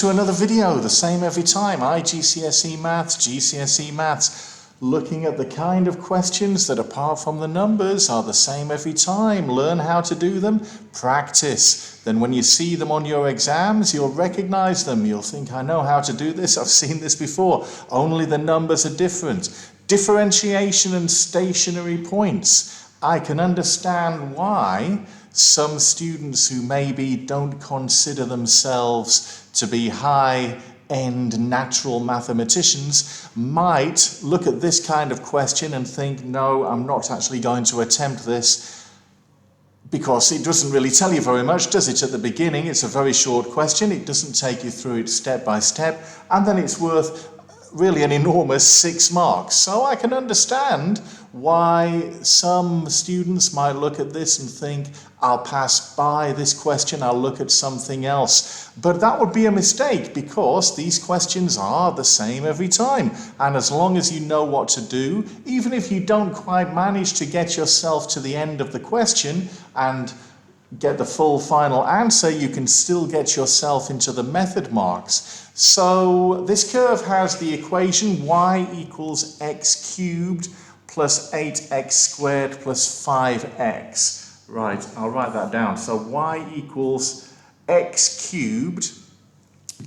To another video, the same every time, GCSE Maths, GCSE Maths, looking at the kind of questions that apart from the numbers are the same every time. Learn how to do them, practice. Then when you see them on your exams, you'll recognize them. You'll think, I know how to do this, I've seen this before, only the numbers are different. Differentiation and stationary points. I can understand why some students who maybe don't consider themselves to be high-end natural mathematicians might look at this kind of question and think, no, I'm not actually going to attempt this, because it doesn't really tell you very much, does it? At the beginning, it's a very short question. It doesn't take you through it step by step, and then it's worth really an enormous 6 marks. So I can understand why some students might look at this and think, I'll pass by this question, I'll look at something else. But that would be a mistake, because these questions are the same every time. And as long as you know what to do, even if you don't quite manage to get yourself to the end of the question and get the full final answer, you can still get yourself into the method marks. So this curve has the equation y equals x cubed plus 8x squared plus 5x. Right, I'll write that down. So y equals x cubed.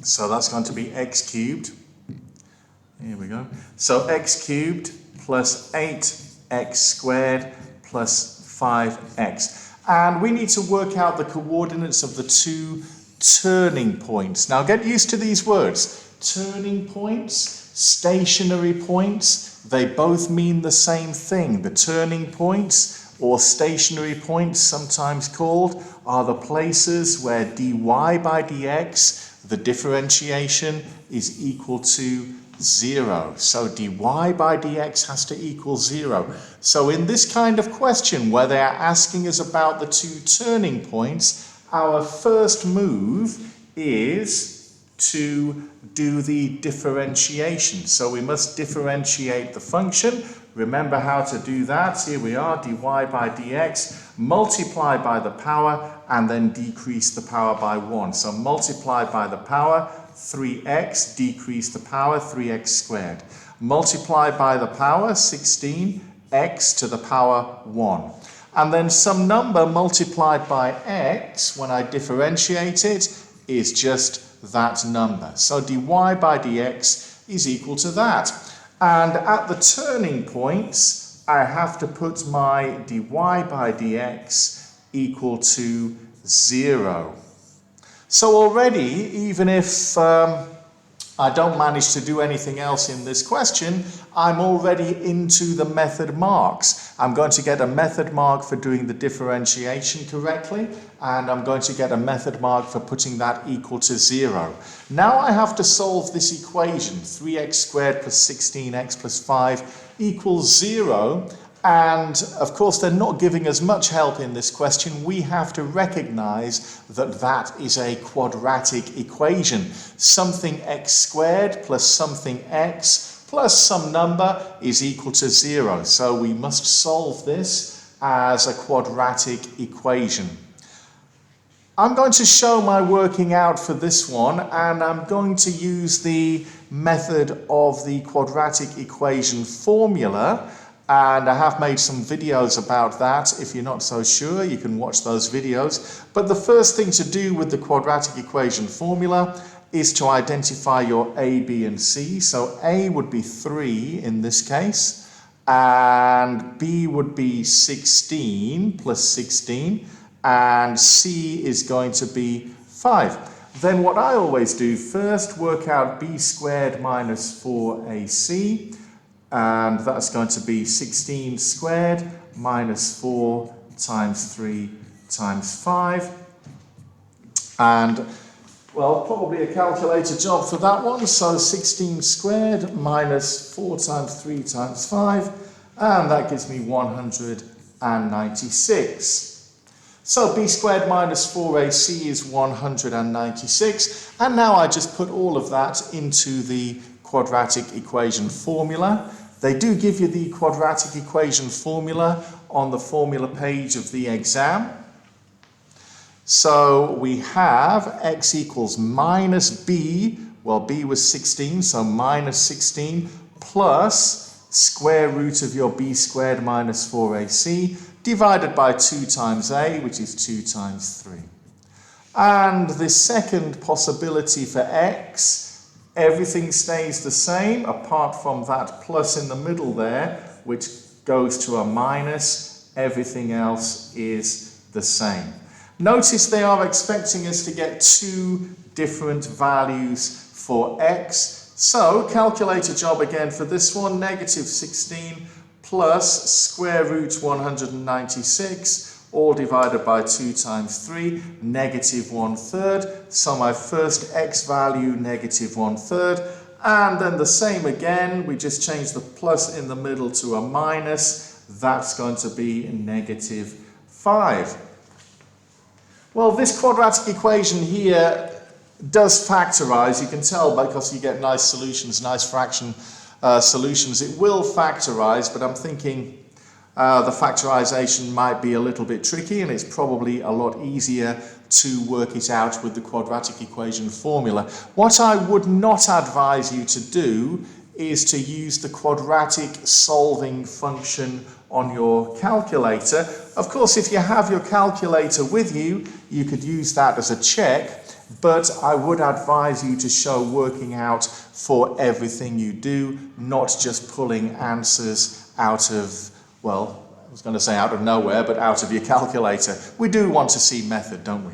So that's going to be x cubed. Here we go. So x cubed plus 8x squared plus 5x. And we need to work out the coordinates of the two turning points. Now get used to these words. Turning points, stationary points, they both mean the same thing. The turning points, or stationary points sometimes called, are the places where dy by dx, the differentiation, is equal to 0. So dy by dx has to equal 0. So in this kind of question where they are asking us about the two turning points, our first move is to do the differentiation. So we must differentiate the function. Remember how to do that. Here we are, dy by dx, multiply by the power, and then decrease the power by 1. So multiply by the power, 3x, decrease the power, 3x squared. Multiply by the power, 16, x to the power 1. And then some number multiplied by x, when I differentiate it, is just that number. So dy by dx is equal to that. And at the turning points, I have to put my dy by dx equal to 0. So already, even if I don't manage to do anything else in this question, I'm already into the method marks. I'm going to get a method mark for doing the differentiation correctly, and I'm going to get a method mark for putting that equal to 0. Now I have to solve this equation, 3x squared plus 16x plus 5 equals 0. And of course, they're not giving us much help in this question. We have to recognize that that is a quadratic equation. Something x squared plus something x plus some number is equal to 0. So we must solve this as a quadratic equation. I'm going to show my working out for this one, and I'm going to use the method of the quadratic equation formula. And I have made some videos about that. If you're not so sure, you can watch those videos. But the first thing to do with the quadratic equation formula is to identify your a, b, and c. So a would be 3 in this case, and b would be 16 plus 16, and c is going to be 5. Then what I always do, first work out b squared minus 4ac. And that's going to be 16 squared minus 4 times 3 times 5. And, well, probably a calculator job for that one. So 16 squared minus 4 times 3 times 5. And that gives me 196. So b squared minus 4ac is 196. And now I just put all of that into the quadratic equation formula. They do give you the quadratic equation formula on the formula page of the exam. So we have x equals minus b, well b was 16, so minus 16 plus square root of your b squared minus 4ac divided by 2 times a, which is 2 times 3. And the second possibility for x, everything stays the same apart from that plus in the middle there, which goes to a minus. Everything else is the same. Notice they are expecting us to get two different values for x. So calculate a job again for this one, negative 16 plus square root 196, all divided by 2 times 3, negative 1/3. So my first x value, negative 1/3. And then the same again, we just change the plus in the middle to a minus. That's going to be negative 5. Well, this quadratic equation here does factorize. You can tell because you get nice solutions, nice fraction solutions. It will factorize, but I'm thinking the factorization might be a little bit tricky, and it's probably a lot easier to work it out with the quadratic equation formula. What I would not advise you to do is to use the quadratic solving function on your calculator. Of course, if you have your calculator with you, you could use that as a check, but I would advise you to show working out for everything you do, not just pulling answers out of, well, I was going to say out of nowhere, but out of your calculator. We do want to see method, don't we?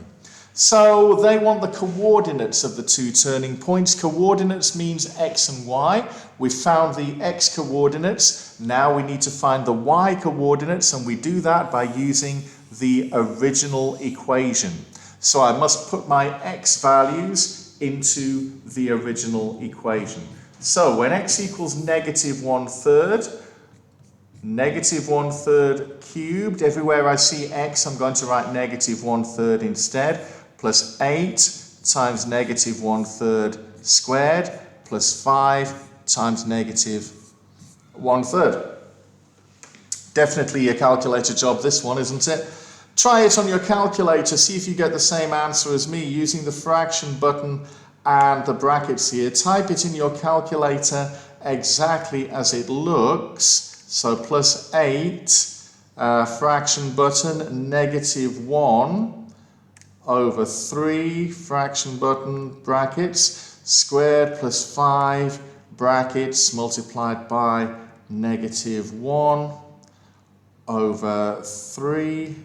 So they want the coordinates of the two turning points. Coordinates means x and y. We found the x coordinates. Now we need to find the y coordinates, and we do that by using the original equation. So I must put my x values into the original equation. So when x equals negative 1/3, negative 1/3 cubed, everywhere I see x, I'm going to write negative 1/3 instead, plus 8 times negative 1/3 squared, plus 5 times negative 1/3. Definitely a calculator job, this one, isn't it? Try it on your calculator, see if you get the same answer as me using the fraction button and the brackets here. Type it in your calculator exactly as it looks. So plus 8, fraction button, negative 1 over 3, fraction button, brackets, squared plus 5, brackets, multiplied by negative 1 over 3,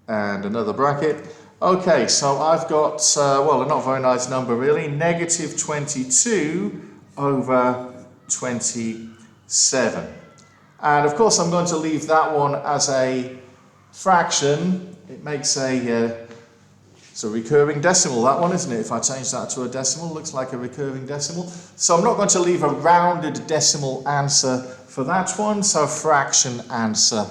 and another bracket. Okay, so I've got, well, a not very nice number really, negative 22 over 27. And of course I'm going to leave that one as a fraction. It makes it's a recurring decimal, that one, isn't it? If I change that to a decimal, it looks like a recurring decimal. So I'm not going to leave a rounded decimal answer for that one, so fraction answer,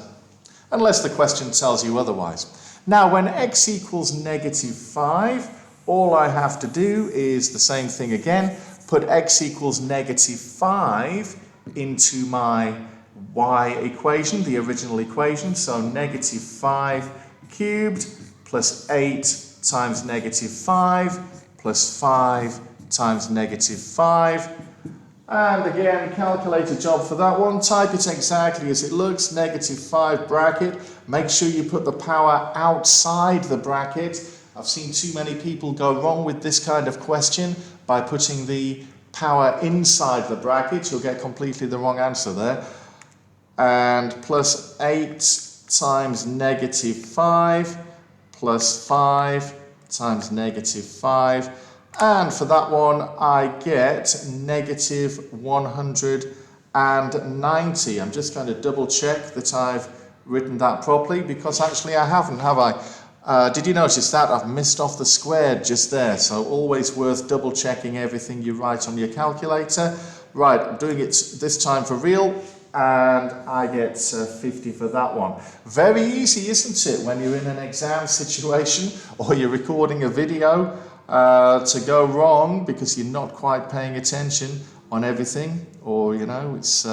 unless the question tells you otherwise. Now, when x equals negative 5, all I have to do is the same thing again, put x equals negative 5 into my y equation, the original equation, so negative 5 cubed plus 8 times negative 5 plus 5 times negative 5. And again, calculate a job for that one. Type it exactly as it looks, negative 5 bracket. Make sure you put the power outside the bracket. I've seen too many people go wrong with this kind of question by putting the power inside the bracket. You'll get completely the wrong answer there. And plus 8 times negative 5 plus 5 times negative 5. And for that one, I get negative 190. I'm just going to double check that I've written that properly, because actually I haven't, have I? Did you notice that? I've missed off the squared just there. So always worth double checking everything you write on your calculator. Right, I'm doing it this time for real, and I get 50 for that one. Very easy, isn't it, when you're in an exam situation or you're recording a video, to go wrong because you're not quite paying attention on everything, or you know, it's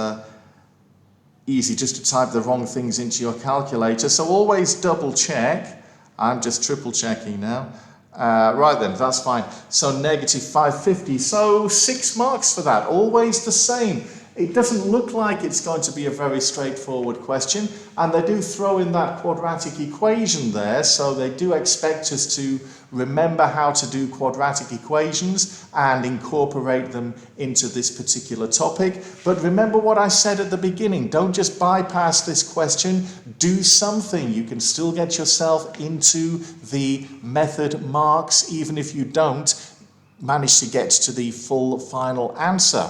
easy just to type the wrong things into your calculator. So always double check I'm just triple checking now. Right then, that's fine. So negative 550. So 6 marks for that. Always the same. It doesn't look like it's going to be a very straightforward question, and they do throw in that quadratic equation there, so they do expect us to remember how to do quadratic equations and incorporate them into this particular topic. But remember what I said at the beginning, don't just bypass this question, do something. You can still get yourself into the method marks even if you don't manage to get to the full final answer.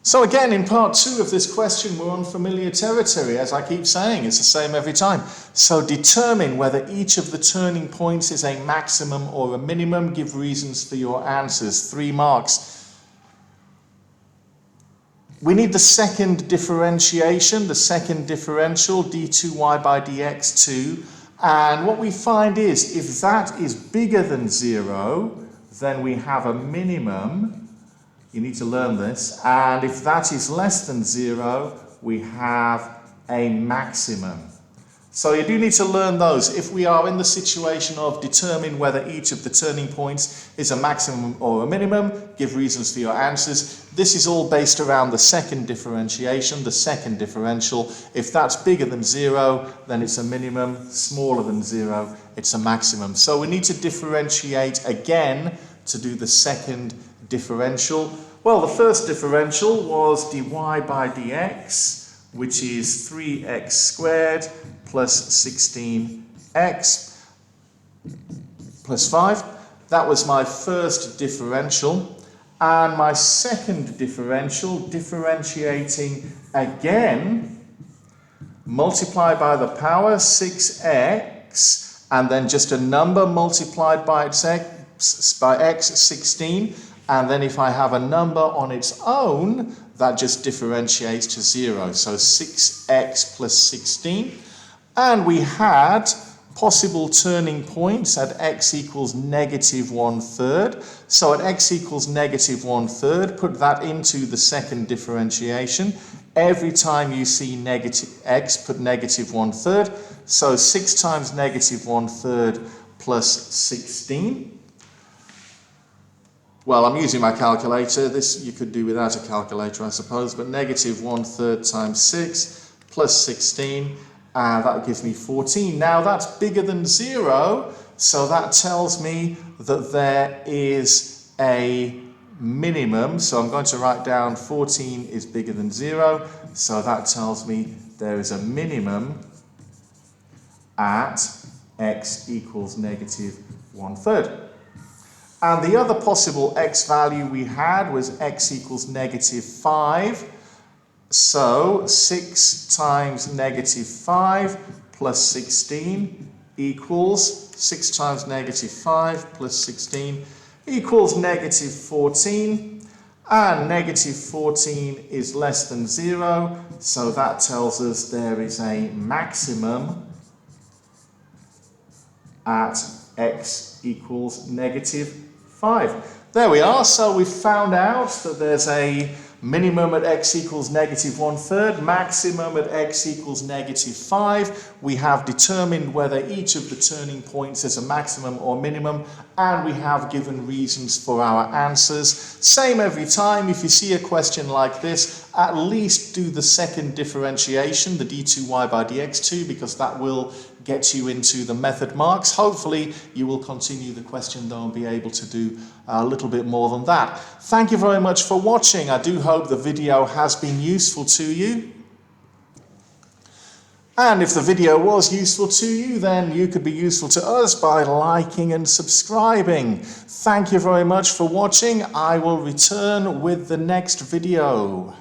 So again, in part 2 of this question, we're on familiar territory. As I keep saying, it's the same every time. So determine whether each of the turning points is a maximum or a minimum. Give reasons for your answers. 3 marks. We need the second differentiation, the second differential, d2y by dx2. And what we find is, if that is bigger than 0, then we have a minimum. You need to learn this. And if that is less than 0, we have a maximum. So you do need to learn those. If we are in the situation of determine whether each of the turning points is a maximum or a minimum, give reasons for your answers. This is all based around the second differentiation, the second differential. If that's bigger than 0, then it's a minimum. Smaller than 0, it's a maximum. So we need to differentiate again to do the second differential. Well, the first differential was dy by dx, which is 3x squared plus 16x plus 5. That was my first differential. And my second differential, differentiating again, multiply by the power 6x, and then just a number multiplied by x, 16. And then if I have a number on its own, that just differentiates to 0. So 6x plus 16. And we had possible turning points at x equals negative 1/3. So at x equals negative 1/3, put that into the second differentiation. Every time you see negative x, put negative 1/3. So 6 times negative 1/3 plus 16. Well, I'm using my calculator. This you could do without a calculator, I suppose, but negative 1/3 times 6 plus 16, and that gives me 14. Now, that's bigger than 0, so that tells me that there is a minimum. So I'm going to write down 14 is bigger than 0, so that tells me there is a minimum at x equals negative 1/3. And the other possible x value we had was x equals negative 5. So 6 times negative 5 plus 16 equals 6 times negative 5 plus 16 equals negative 14. And negative 14 is less than 0. So that tells us there is a maximum at x equals negative 5. There we are. So we've found out that there's a minimum at x equals negative 1/3, maximum at x equals negative 5. We have determined whether each of the turning points is a maximum or minimum, and we have given reasons for our answers. Same every time. If you see a question like this, at least do the second differentiation, the d2y by dx2, because that will get you into the method marks. Hopefully you will continue the question though and be able to do a little bit more than that. Thank you very much for watching. I do hope the video has been useful to you. And if the video was useful to you, then you could be useful to us by liking and subscribing. Thank you very much for watching. I will return with the next video.